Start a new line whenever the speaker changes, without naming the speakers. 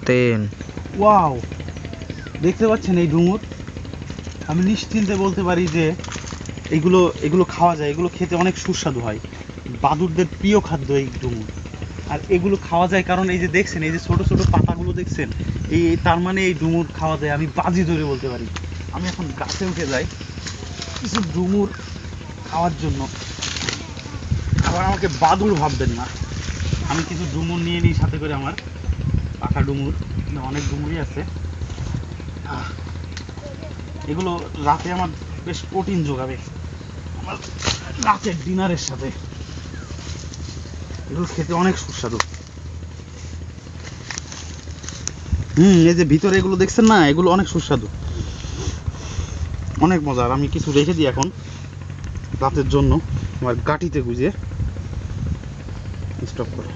তেল।
ওয়াও, দেখতে পাচ্ছেন এই ডুমুর? আমি নিশ্চিন্তে বলতে পারি যে এগুলো এগুলো খাওয়া যায়, এগুলো খেতে অনেক সুস্বাদু হয়। বাদুড়দের প্রিয় খাদ্য এই ডুমুর। আর এগুলো খাওয়া যায় কারণ এই যে দেখছেন, এই যে ছোট ছোট পাতাগুলো দেখছেন, তার মানে এই ডুমুর খাওয়া যায়, আমি বাজি ধরে বলতে পারি। আমি এখন গাছে উঠে যাই কিছু ডুমুর খাওয়ার জন্য। আবার আমাকে বাদুড় ভাববেন না, আমি কিছু ডুমুর নিয়ে নিই সাথে করে, আমার পাকা ডুমুর, অনেক ডুমুরই আছে। এগুলো রাতে আমার বেশ প্রোটিন যোগাবে আমার রাতের ডিনারের সাথে। এগুলো খেতে অনেক সুস্বাদু। এই যে ভিতরে এগুলো দেখছেন না, এগুলো অনেক সুস্বাদু, অনেক মজার। আমি কিছু রেখে দিই এখন রাতের জন্য আমার গাটিতে গুঁজে। স্টপ করে